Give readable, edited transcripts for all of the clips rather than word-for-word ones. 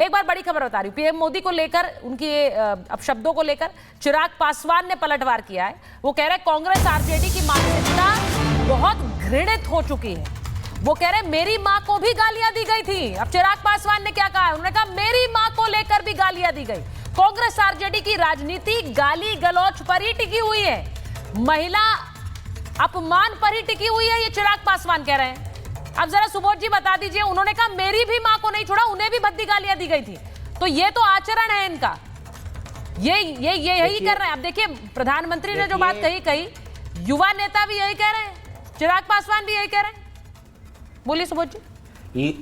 एक बार बड़ी खबर बता रही हूँ, पीएम मोदी को लेकर उनकी अपशब्दों को लेकर चिराग पासवान ने पलटवार किया है। वो कह रहे कांग्रेस आरजेडी की मानसिकता बहुत घृणित हो चुकी है। वो कह रहे मेरी माँ को भी गालियां दी गई थी। अब चिराग पासवान ने क्या कहा, उन्होंने कहा मेरी माँ को लेकर भी गालियां दी गई। कांग्रेस आरजेडी की राजनीति गाली गलौच पर ही टिकी हुई है, महिला अपमान पर ही टिकी हुई है, ये चिराग पासवान कह रहे हैं। अब जरा सुबोध जी बता दीजिए, उन्होंने कहा मेरी भी मां को नहीं छोड़ा, उन्हें भी भद्दी गालियां दी गई थी। तो ये तो आचरण है इनका, ये यही कर रहे हैं। अब देखिए प्रधानमंत्री ने जो बात कही, युवा नेता भी यही कह रहे हैं, चिराग पासवान भी यही कह रहे हैं। बोलिए सुबोध जी।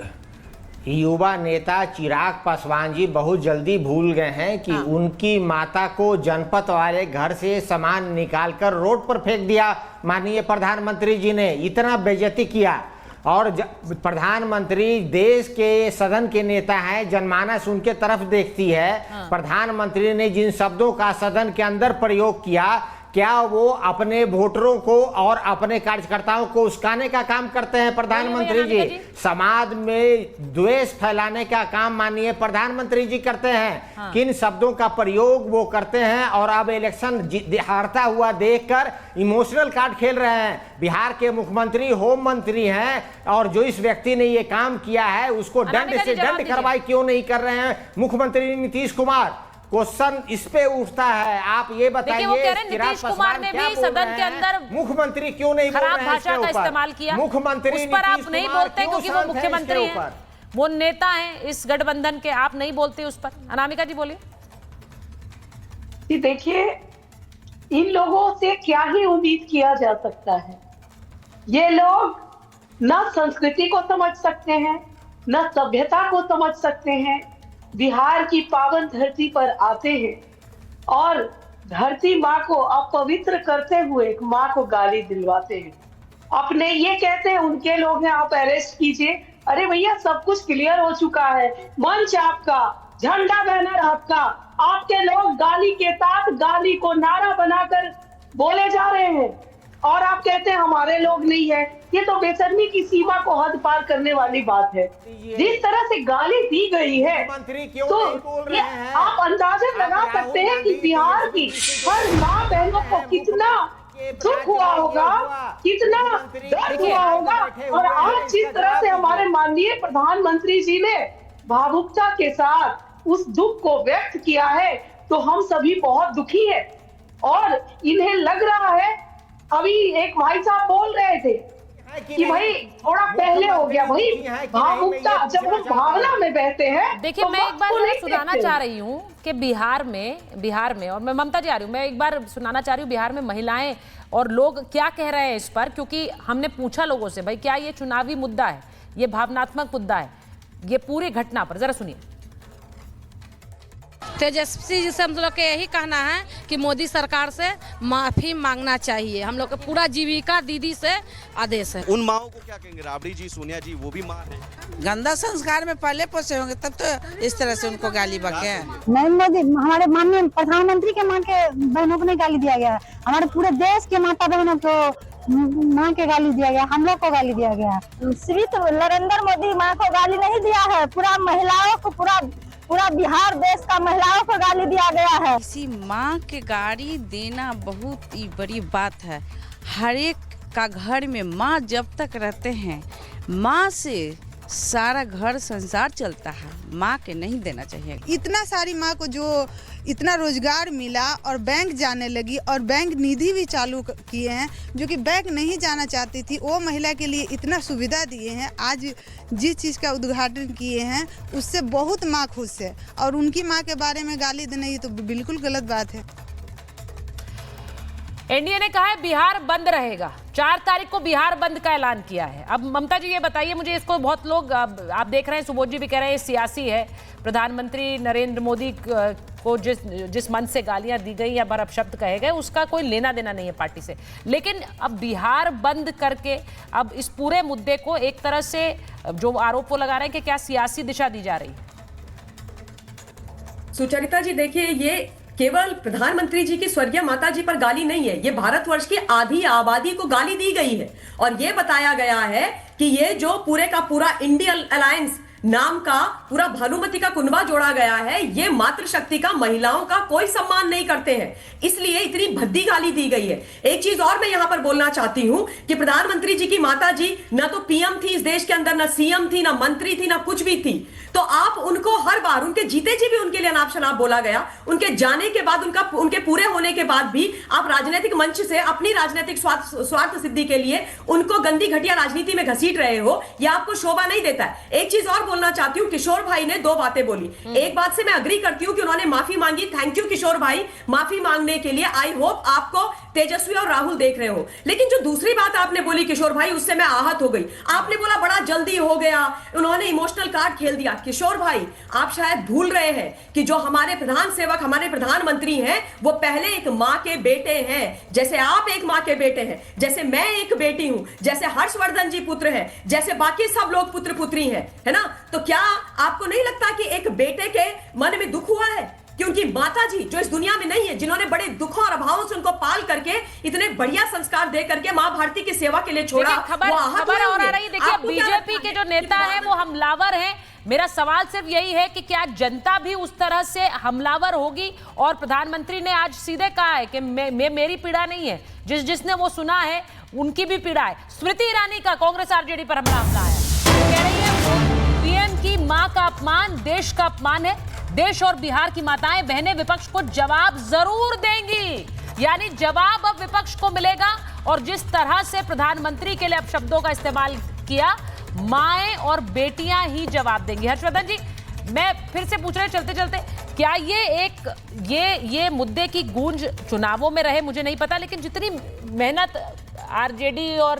युवा नेता चिराग पासवान जी बहुत जल्दी भूल गए हैं कि उनकी माता को जनपद वाले घर से सामान निकालकर रोड पर फेंक दिया माननीय प्रधानमंत्री जी ने, इतना बेइज्जती किया। और प्रधानमंत्री देश के सदन के नेता हैं, जनमानस उनके तरफ देखती है। प्रधानमंत्री ने जिन शब्दों का सदन के अंदर प्रयोग किया, क्या वो अपने वोटरों को और अपने कार्यकर्ताओं को उस्काने का काम करते हैं प्रधानमंत्री जी? समाज में द्वेष फैलाने का काम माननीय प्रधानमंत्री जी करते हैं। किन शब्दों का प्रयोग वो करते हैं, और अब इलेक्शन हारता हुआ देखकर इमोशनल कार्ड खेल रहे हैं। बिहार के मुख्यमंत्री होम मंत्री हैं, और जो इस व्यक्ति ने ये काम किया है उसको दंड से दंड कार्रवाई क्यों नहीं कर रहे हैं मुख्यमंत्री नीतीश कुमार? क्वेश्चन इस पे उठता है। आप ये बताइए, नीतीश कुमार ने भी सदन के अंदर मुख्यमंत्री क्यों नहीं खराब भाषा का इस्तेमाल किया? मुख्यमंत्री उस पर आप नहीं बोलते क्योंकि वो मुख्यमंत्री हैं, वो नेता हैं इस गठबंधन के, आप नहीं बोलते उस पर। अनामिका जी बोलिए। देखिए, इन लोगों से क्या ही उम्मीद किया जा सकता है। ये लोग न संस्कृति को समझ सकते हैं, न सभ्यता को समझ सकते हैं। बिहार की पावन धरती पर आते हैं और धरती माँ को अपवित्र करते हुए एक माँ को गाली दिलवाते हैं। अपने ये कहते हैं उनके लोग हैं, आप अरेस्ट कीजिए। अरे भैया, सब कुछ क्लियर हो चुका है। मंच आपका, झंडा बैनर आपका, आपके लोग गाली के साथ गाली को नारा बनाकर बोले जा रहे हैं, और आप कहते हैं हमारे लोग नहीं है। ये तो बेशर्मी की सीमा को हद पार करने वाली बात है। जिस तरह से गाली दी गई है, तो आप अंदाजा लगा सकते हैं कि बिहार की हर माँ बहनों को कितना दुख हुआ होगा, कितना दर्द हुआ होगा। और आज जिस तरह से हमारे माननीय प्रधानमंत्री जी ने भावुकता के साथ उस दुख को व्यक्त किया है, तो हम सभी बहुत दुखी हैं। और इन्हें लग रहा है, अभी एक भाई साहब बोल रहे थे कि भाई थोड़ा पहले हो गया, भाई भावुकता, जब हम भावना में बहते हैं। देखिए, मैं एक बार सुनाना चाह रही हूँ कि बिहार में और मैं ममता जी आ रही हूँ, मैं एक बार सुनाना चाह रही हूँ बिहार में महिलाएं और लोग क्या कह रहे हैं इस पर, क्योंकि हमने पूछा लोगों से, भाई क्या ये चुनावी मुद्दा है, ये भावनात्मक मुद्दा है, ये पूरी घटना पर जरा सुनिए। तेजस्वी जी से हम लोग का यही कहना है कि मोदी सरकार से माफी मांगना चाहिए। हम लोग का पूरा जीविका दीदी से आदेश है। उन माओं को क्या कहेंगे? राबड़ी जी, सोनिया जी, वो भी माँ है। गंदा संस्कार में पहले पोसे होंगे, तब तो इस तरह से उनको गाली बके। नरेंद्र मोदी, हमारे माननीय प्रधानमंत्री के माँ के बहनों को नहीं गाली दिया गया, हमारे पूरे देश के माता बहनों को माँ के गाली दिया गया, हम लोग को गाली दिया गया। सिर्फ नरेंद्र मोदी माँ को गाली नहीं दिया है, पूरा महिलाओं को, पूरा बिहार देश का महिलाओं को गाली दिया गया है। किसी माँ के गाली देना बहुत ही बड़ी बात है। हर एक का घर में माँ जब तक रहते हैं, माँ से सारा घर संसार चलता है, माँ के नहीं देना चाहिए। इतना सारी माँ को जो इतना रोजगार मिला और बैंक जाने लगी, और बैंक निधि भी चालू किए हैं, जो कि बैंक नहीं जाना चाहती थी, वो महिला के लिए इतना सुविधा दिए हैं। आज जिस चीज़ का उद्घाटन किए हैं उससे बहुत माँ खुश है, और उनकी माँ के बारे में गाली देना ये तो बिल्कुल गलत बात है। एनडीए ने कहा है बिहार बंद रहेगा, 4 तारीख को बिहार बंद का ऐलान किया है। अब ममता जी ये बताइए मुझे, इसको बहुत लोग आप देख रहे हैं, सुबोध जी भी कह रहे हैं सियासी है, प्रधानमंत्री नरेंद्र मोदी को जिस मन से गालियां दी गई या भर अपशब्द कहे गए, उसका कोई लेना देना नहीं है पार्टी से। लेकिन अब बिहार बंद करके अब इस पूरे मुद्दे को एक तरह से जो आरोप वो लगा रहे हैं कि क्या सियासी दिशा दी जा रही है। सुचरिता जी, देखिए, ये केवल प्रधानमंत्री जी की स्वर्गीय माता जी पर गाली नहीं है, ये भारतवर्ष की आधी आबादी को गाली दी गई है। और ये बताया गया है कि ये जो पूरे का पूरा इंडियन अलायंस नाम का पूरा भानुमति का कुनबा जोड़ा गया है, ये मातृशक्ति का, महिलाओं का कोई सम्मान नहीं करते हैं, इसलिए इतनी भद्दी गाली दी गई है। एक चीज और मैं यहां पर बोलना चाहती हूं कि प्रधानमंत्री जी की माता जी ना तो पीएम थी इस देश के अंदर, ना सीएम थी, ना मंत्री थी, ना कुछ भी थी, तो आप उनको हर बार, उनके जीते जी भी उनके लिए अनाप शनाप बोला गया, उनके जाने के बाद, उनके पूरे होने के बाद भी आप राजनीतिक मंच से अपनी राजनीतिक स्वार्थ सिद्धि के लिए उनको गंदी घटिया राजनीति में घसीट रहे हो, यह आपको शोभा नहीं देता है। एक चीज और बोलना चाहती हूं, किशोर भाई ने दो बातें बोली। एक बात से मैं अग्री करती हूं कि उन्होंने माफी मांगी, थैंक यू किशोर भाई माफी मांगने के लिए। आई होप आपको तेजस्वी और राहुल देख रहे हो। लेकिन जो दूसरी बात आपने बोली किशोर भाई, उससे मैं आहत हो गई। आपने बोला बड़ा जल्दी हो गया, उन्होंने इमोशनल कार्ड खेल दिया। किशोर भाई, आप शायद भूल रहे हैं कि जो हमारे प्रधान सेवक, हमारे प्रधानमंत्री हैं, वो पहले एक मां के बेटे हैं। जैसे आप एक मां के बेटे हैं, जैसे मैं एक बेटी हूं, जैसे हर्षवर्धन जी पुत्र हैं, जैसे बाकी सब लोग पुत्र पुत्री हैं, है ना? तो क्या आपको नहीं लगता कि एक बेटे के मन में दुख हुआ है कि उनकी माता जी जो इस दुनिया में नहीं है, जिन्होंने बड़े दुखों और अभावों से उनको पाल करके इतने बढ़िया संस्कार दे करके मां भारती की सेवा के लिए छोड़ा, खबर और आ रही। देखिए, बीजेपी के जो नेता हैं वो हमलावर हैं। मेरा सवाल सिर्फ यही है कि क्या जनता भी उस तरह से हमलावर होगी? और प्रधानमंत्री ने आज सीधे कहा है कि मेरी पीड़ा नहीं है, जिसने वो सुना है उनकी भी पीड़ा है। स्मृति ईरानी का कांग्रेस आरजेडी पर हमला है, कह रही है पीएम की मां का अपमान देश का अपमान है। देश और बिहार की माताएं बहनें विपक्ष को जवाब जरूर देंगी, यानी जवाब अब विपक्ष को मिलेगा। और जिस तरह से प्रधानमंत्री के लिए अपशब्दों का इस्तेमाल किया, माएं और बेटियां ही जवाब देंगी। हर्षवर्धन जी, मैं फिर से पूछ रहे चलते चलते, क्या ये मुद्दे की गूंज चुनावों में रहे मुझे नहीं पता, लेकिन जितनी मेहनत आरजेडी और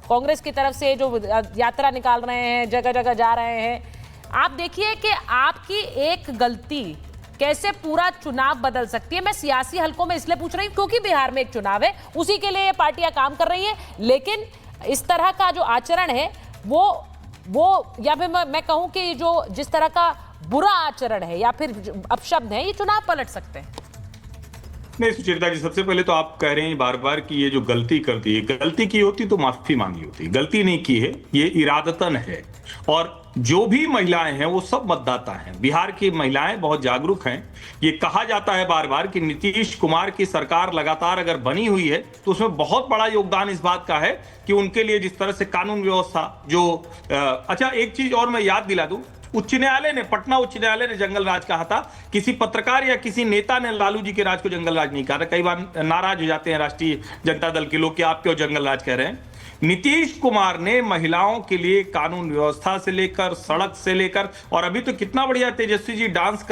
कांग्रेस की तरफ से जो यात्रा निकाल रहे हैं, जगह जगह जा रहे हैं, आप देखिए कि आपकी एक गलती कैसे पूरा चुनाव बदल सकती है। मैं सियासी हलकों में इसलिए पूछ रही हूं क्योंकि बिहार में एक चुनाव है, उसी के लिए ये पार्टियां काम कर रही हैं। लेकिन इस तरह का जो आचरण है वो या फिर मैं कहूं कि जो जिस तरह का बुरा आचरण है या फिर अपशब्द है, ये चुनाव पलट सकते हैं। नहीं सुचेता जी, सबसे पहले तो आप कह रहे हैं बार बार कि ये जो गलती करती है, गलती की होती तो माफी मांगी होती, गलती नहीं की है, ये इरादतन है। और जो भी महिलाएं हैं वो सब मतदाता हैं, बिहार की महिलाएं बहुत जागरूक हैं। ये कहा जाता है बार बार कि नीतीश कुमार की सरकार लगातार अगर बनी हुई है तो उसमें बहुत बड़ा योगदान इस बात का है कि उनके लिए जिस तरह से कानून व्यवस्था जो अच्छा, एक चीज और मैं याद दिला दूं, उच्च न्यायालय ने, पटना उच्च न्यायालय ने जंगल राज कहा था। किसी पत्रकार या किसी नेता ने लालू जी के राज को जंगल राज नहीं कहा था। कई बार नाराज हो जाते हैं राष्ट्रीय जनता दल के लोग कि आप क्यों जंगल राज कह रहे हैं। नीतीश कुमार ने महिलाओं के लिए कानून व्यवस्था से लेकर, सड़क से लेकर, और अभी तो कितना बढ़िया तेजस्वी जी डांस कर